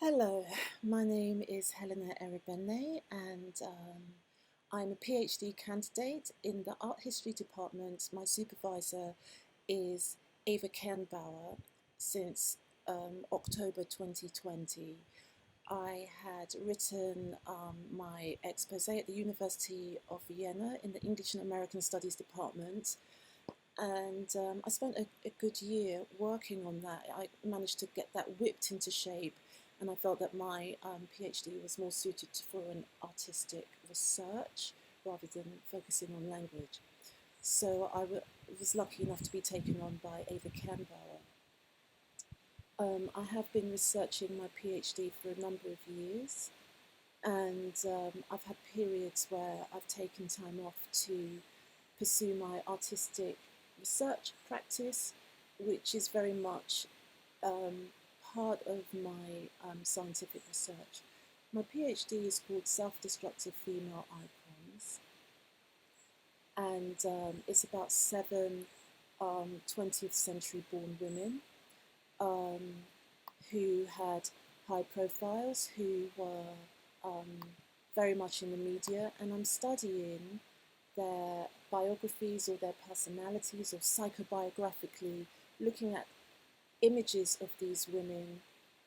Hello, my name is Helena Eribenne and I'm a PhD candidate in the Art History department. My supervisor is Eva Kernbauer since October 2020. I had written my expose at the University of Vienna in the English and American Studies department, and I spent a good year working on that. I managed to get that whipped into shape, and I felt that my PhD was more suited for an artistic research rather than focusing on language. So was lucky enough to be taken on by Ava Kernbauer. I have been researching my PhD for a number of years, and I've had periods where I've taken time off to pursue my artistic research practice, which is very much part of my scientific research. My PhD is called Self-Destructive Female Icons, and it's about seven 20th century born women who had high profiles, who were very much in the media, and I'm studying their biographies or their personalities, or psychobiographically looking at images of these women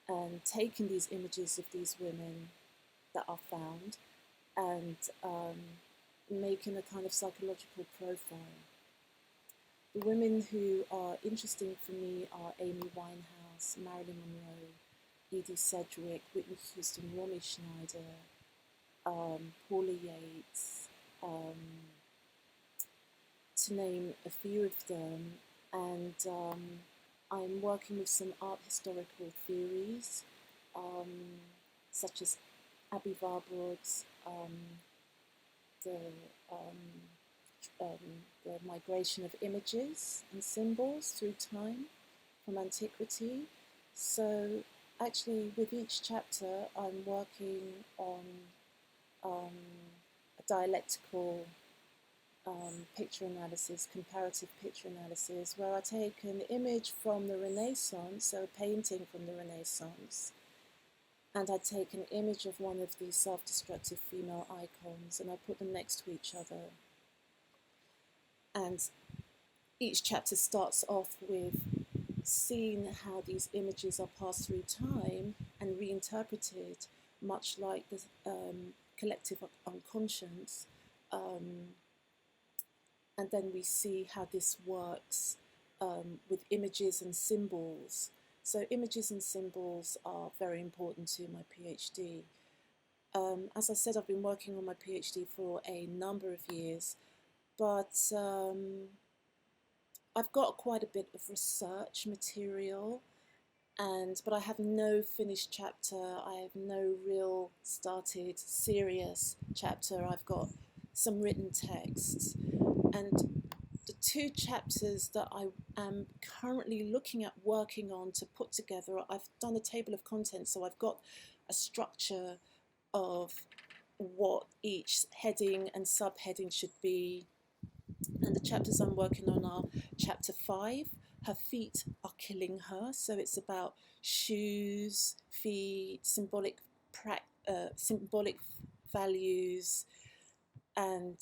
and taking these images of these women that are found and making a kind of psychological profile. The women who are interesting for me are Amy Winehouse, Marilyn Monroe, Edie Sedgwick, Whitney Houston, Romy Schneider, Paula Yates, to name a few of them. And I'm working with some art historical theories, such as Abby Warburg's the, the migration of images and symbols through time from antiquity. So actually with each chapter I'm working on a dialectical picture analysis, comparative picture analysis, where I take an image from the Renaissance, so a painting from the Renaissance, and I take an image of one of these self-destructive female icons and I put them next to each other. And each chapter starts off with seeing how these images are passed through time and reinterpreted, much like the collective unconscious. And then we see how this works with images and symbols. So images and symbols are very important to my PhD. As I said, I've been working on my PhD for a number of years, but I've got quite a bit of research material, but I have no finished chapter. I have no real started serious chapter. I've got some written texts, and the two chapters that I am currently looking at working on to put together, I've done a table of contents, so I've got a structure of what each heading and subheading should be. And the chapters I'm working on are chapter 5, Her Feet Are Killing Her. So it's about shoes, feet, symbolic values, and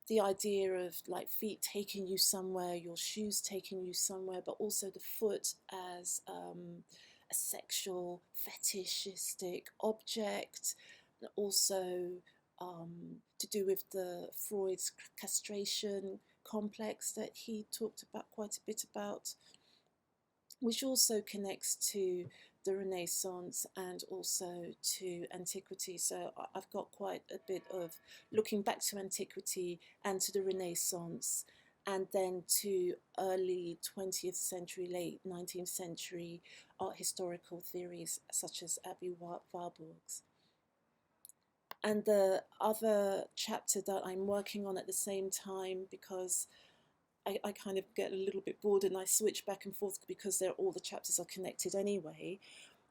the idea of like feet taking you somewhere, your shoes taking you somewhere, but also the foot as a sexual fetishistic object, and also to do with the Freud's castration complex that he talked about quite a bit about, which also connects to the Renaissance and also to antiquity. So I've got quite a bit of looking back to antiquity and to the Renaissance, and then to early 20th century, late 19th century art historical theories such as Abby Warburg's. And the other chapter that I'm working on at the same time, because I kind of get a little bit bored and I switch back and forth because all the chapters are connected anyway,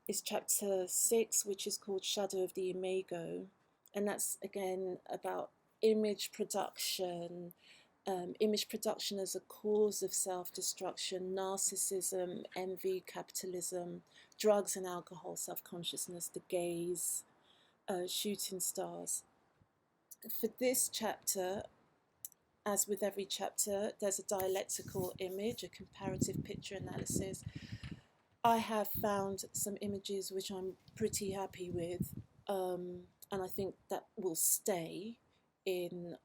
is chapter 6, which is called Shadow of the Imago. And that's again about image production image production as a cause of self-destruction, narcissism, envy, capitalism, drugs and alcohol, self-consciousness, the gaze, shooting stars. For this chapter, as with every chapter, there's a dialectical image, a comparative picture analysis. I have found some images which I'm pretty happy with, and I think that will stay in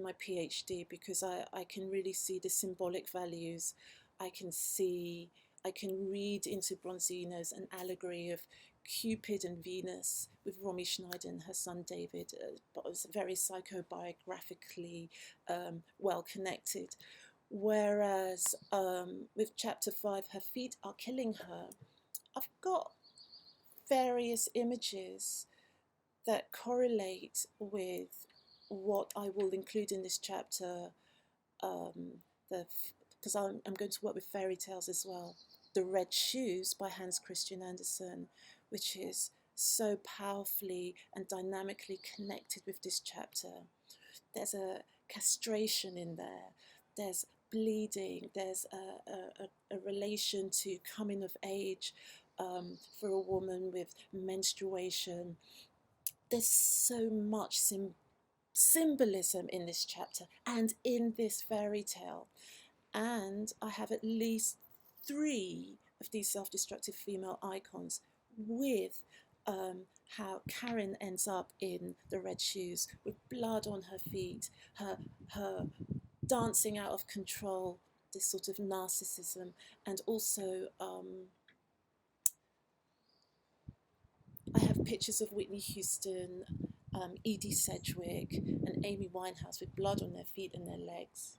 my PhD, because I can really see the symbolic values. I can read into Bronzino's an allegory of Cupid and Venus with Romy Schneider and her son David, but it was very psychobiographically well connected. Whereas with chapter 5, Her Feet Are Killing Her, I've got various images that correlate with what I will include in this chapter, because I'm going to work with fairy tales as well. The Red Shoes by Hans Christian Andersen, which is so powerfully and dynamically connected with this chapter. There's a castration in there, there's bleeding, there's a relation to coming of age for a woman with menstruation. There's so much symbolism in this chapter and in this fairy tale. And I have at least 3 of these self-destructive female icons with how Karen ends up in the Red Shoes with blood on her feet, her dancing out of control, this sort of narcissism, and also I have pictures of Whitney Houston, Edie Sedgwick and Amy Winehouse with blood on their feet and their legs,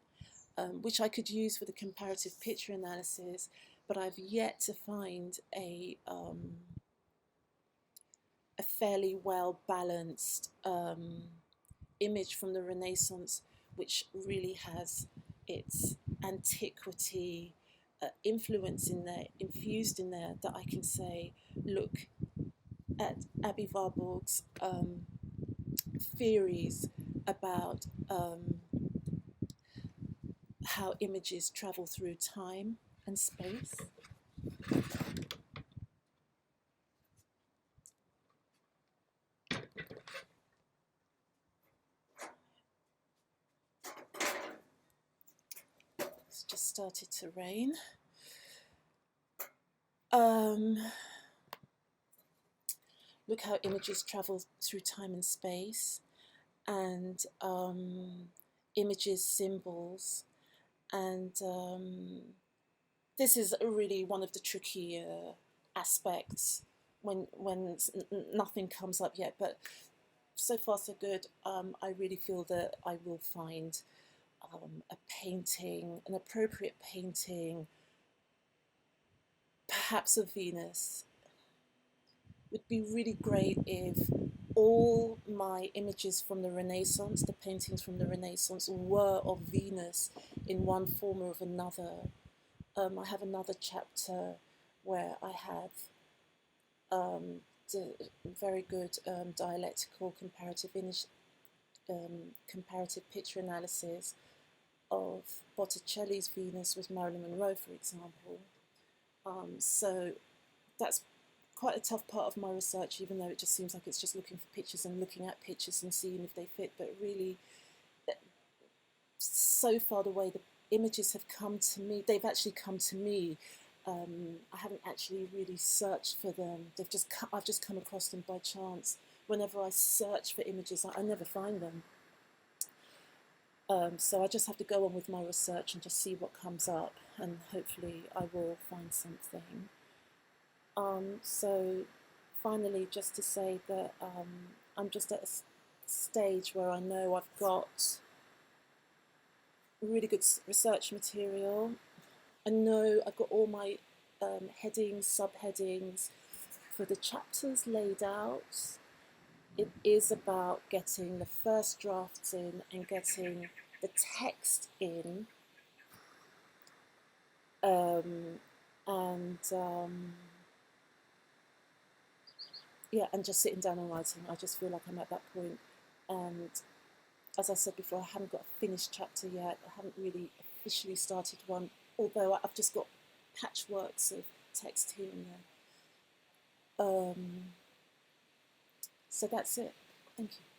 which I could use for the comparative picture analysis, but I've yet to find a fairly well balanced image from the Renaissance which really has its antiquity influence in there, infused in there, that I can say, look at Abby Warburg's theories about how images travel through time and space. It's just started to rain. Look how images travel through time and space, and images, symbols, and this is really one of the trickier aspects when nothing comes up yet, but so far so good. I really feel that I will find a painting, an appropriate painting, perhaps of Venus. Would be really great if all my images from the Renaissance, the paintings from the Renaissance, were of Venus in one form or of another. I have another chapter where I have the very good dialectical comparative picture analysis of Botticelli's Venus with Marilyn Monroe, for example. So that's quite a tough part of my research, even though it just seems like it's just looking for pictures and looking at pictures and seeing if they fit. But really, so far the way the images have come to me, they've actually come to me. I haven't actually really searched for them. I've just come across them by chance. Whenever I search for images, I never find them. So I just have to go on with my research and just see what comes up, and hopefully I will find something. So finally, just to say that I'm just at a stage where I know I've got really good research material. I know I've got all my headings, subheadings for the chapters laid out. It is about getting the first drafts in and getting the text in, yeah, and just sitting down and writing. I just feel like I'm at that point, and as I said before, I haven't got a finished chapter yet. I haven't really officially started one, although I've just got patchworks of text here and there. So that's it. Thank you.